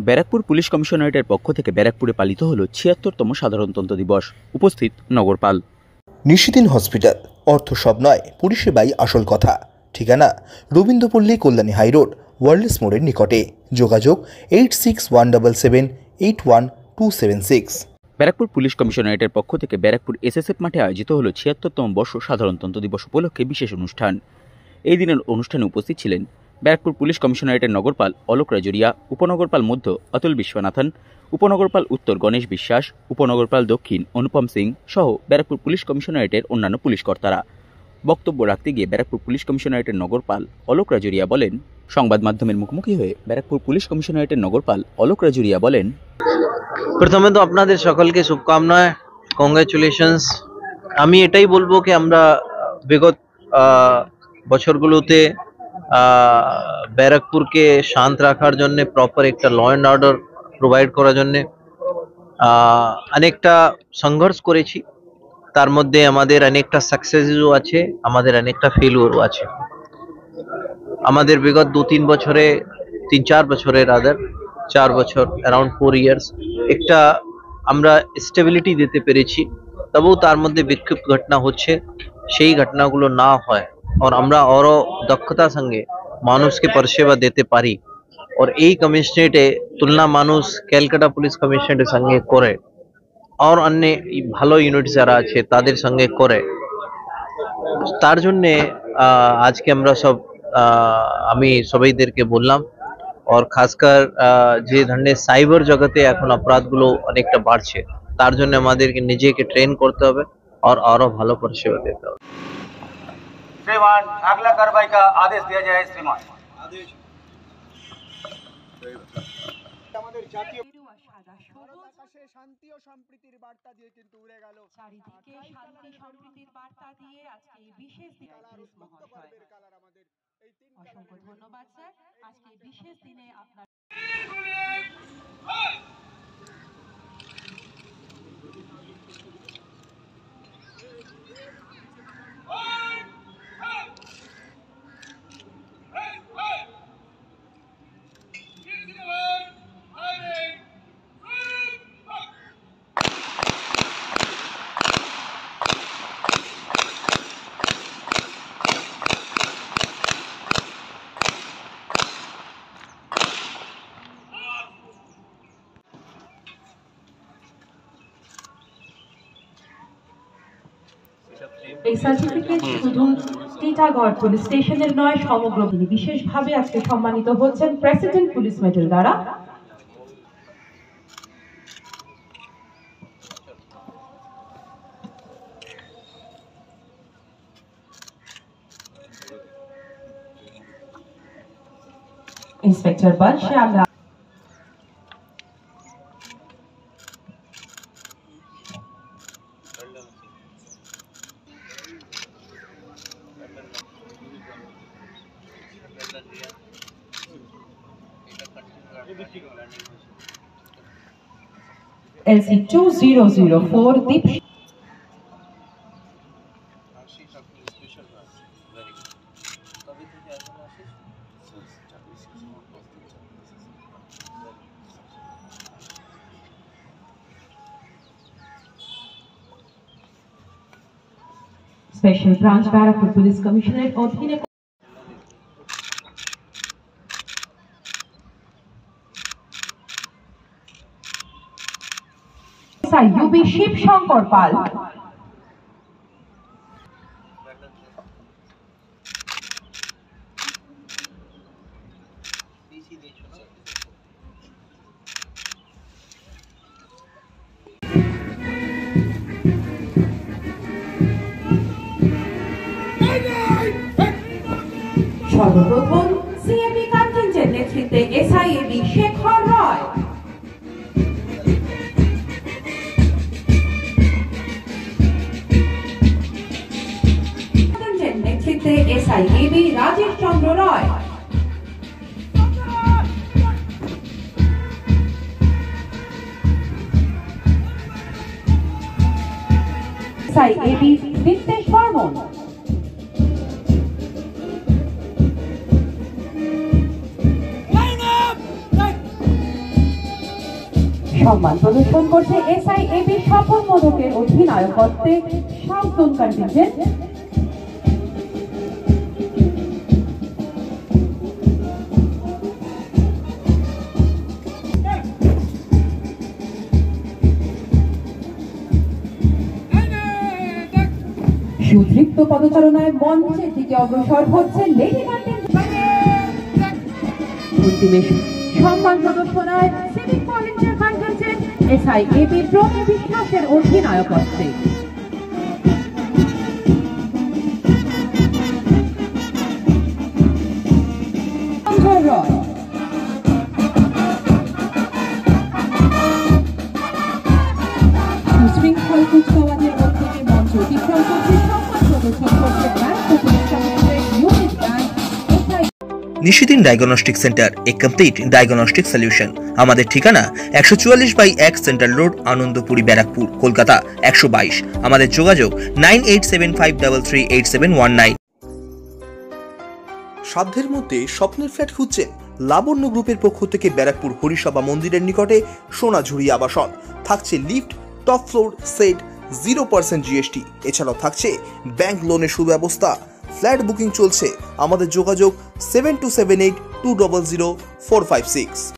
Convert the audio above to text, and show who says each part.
Speaker 1: Barrackpore police কমিশনারেটের পক্ষ থেকে ব্যারাকপুরে পালিত হল ৭৬তম সাধারণতন্ত্র দিবস। উপস্থিত নগরপাল।
Speaker 2: নিশিদিন হসপিটাল, অর্থ সব নয়, পরিষেবাই আসল কথা। ঠিকানা রবীন্দ্রপল্লী, কল্যাণী হাইরোড, ওয়ার্ল্ডস মোড়ের নিকটে। যোগাযোগ 8617781276।
Speaker 1: ব্যারাকপুর পুলিশ কমিশনারেটের পক্ষ থেকে ব্যারাকপুর এসএসএফ মাঠে আয়োজিত হল ৭৬তম বর্ষ সাধারণতন্ত্র দিবস উপলক্ষে বিশেষ অনুষ্ঠান। এই দিনের অনুষ্ঠানে উপস্থিত ছিলেন ব্যারাকপুর পুলিশ কমিশনারেটের নগরপাল অলোক রাজুরিয়া, উপনগরপাল মধ্য অতুল বিশ্বনাথন, উপনগরপাল উত্তর গণেশ বিশ্বাস, উপনগরপাল দক্ষিণ অনুপম সিং সহ ব্যারাকপুর পুলিশ কমিশনারেটের অন্যান্য পুলিশ কর্তারা। বক্তব্য রাখতে গিয়ে ব্যারাকপুর পুলিশ কমিশনারেটের নগরপাল অলোক রাজুরিয়া বলেন, সংবাদ মাধ্যমের মুখোমুখি হয়ে ব্যারাকপুর পুলিশ কমিশনারেটের নগরপাল অলোক রাজুরিয়া বলেন,
Speaker 3: প্রথমে তো আপনাদের সকলকে শুভকামনা, কংগ্রেচুলেশনস। আমি এটাই বলবো কি আমরা বিগত বছরগুলোতে ব্যারাকপুরকে শান্ত রাখার জন্য, প্রপার একটা ল অ্যান্ড অর্ডার প্রোভাইড করার জন্য অনেকটা সংঘর্ষ করেছি। তার মধ্যে আমাদের অনেকটা সাকসেসও আছে, আমাদের অনেকটা ফেলিওরও আছে। আমাদের বিগত 2-3 বছরে, 3-4 বছরে রাদার 4 বছর, অ্যারাউন্ড 4 ইয়ার্স একটা আমরা স্টেবিলিটি দিতে পেরেছি। তবুও তার মধ্যে বিক্ষিপ্ত ঘটনা হচ্ছে, সেই ঘটনাগুলো না হয় আর আমরা আরো দক্ষতার সঙ্গে মানুষকে পরিষেবা দিতে পারি। আর এই কমিশনারেটে তুলনা মানুষ ক্যালকাটা পুলিশ কমিশনারেটের সঙ্গে করে, আর অন্য ভালো ইউনিট যারা আছে তাদের সঙ্গে করে। তার জন্যে আজকে আমরা সব আমি সবাইদেরকে বললাম। আর খাসকর যে ধরনের সাইবার জগতে এখন অপরাধগুলো অনেকটা বাড়ছে, তার জন্য আমাদেরকে নিজেকে ট্রেন করতে হবে और আরো ভালো পরিষেবা দিতে হবে।
Speaker 4: श्रीमान अगला कार्रवाई का आदेश दिया जाए। श्रीमान आदेश। আমাদের জাতীয় আকাশে শান্তি ও সম্প্রীতির বার্তা দিয়ে কিন্তু উড়ে গেল, চারিদিকে শান্তি সম্প্রীতির বার্তা দিয়ে আজকে এই বিশেষ দিনে পুলিশ মহোদয় আমাদের এই অসংখ্য ধন্যবাদ স্যার। আজকে এই বিশেষ দিনে আপনার
Speaker 5: এই সার্টিফিকেট শুধু টিটাগড় পুলিশ স্টেশনের নয়, সমগ্র তিনি বিশেষভাবে আজকে সম্মানিত হচ্ছেন প্রেসিডেন্ট পুলিশ মেডেল দ্বারা। ইন্সপেক্টর বাদশা আমরা LC 2004 दीप special branch Barrackpore police commissionerate अधीने यूबी शिव शंकर पाल सर्वप्रथम सीएबी कन्टिनजेंट नेतृत्वे एसआईएबी शेखर रॉय एसआईएबी राजेश चंद्र रॉय एसआईएबी दीप्तेश बर्मन সম্মান প্রদর্শন করছে SIAB সফল মোদকের অধিনায়কত্বে সাউথ জোন কন্টিনজেন্ট। সুদৃপ্ত পদচারণায় মঞ্চের দিকে অগ্রসর হচ্ছে লেডি কন্টিনজেন্ট। সম্মান প্রদর্শনায় civic volunteer contingent SIAB Promi বিশ্বাসের অধিনায়কত্বে। সুশৃঙ্খল কুচকাওয়াজের মধ্যে মঞ্চ অতিক্রম করছে সম্মান প্রদর্শন করছে Barrackpore police commissionerate unit bank.
Speaker 2: নিশিদিন ডায়াগনস্টিক সেন্টার, এ কমপ্লিট ডায়াগনস্টিক সলিউশন। আমাদের ঠিকানা 144/1 সেন্ট্রাল রোড, আনন্দপুরি, ব্যারাকপুর, কলকাতা 122। আমাদের যোগাযোগ 9875338719। সাধ্যের মধ্যে স্বপ্নের ফ্ল্যাট খুঁজছেন? লাবণ্য গ্রুপের পক্ষ থেকে ব্যারাকপুর হরিসভা মন্দিরের নিকটে সোনাঝুরি আবাসন। থাকছে lift, top floor, set, 0% GST। এছাড়াও থাকছে ব্যাংক লোনের সুব্যবস্থা। ফ্ল্যাট বুকিং চলছে। আমাদের যোগাযোগ 7278200456।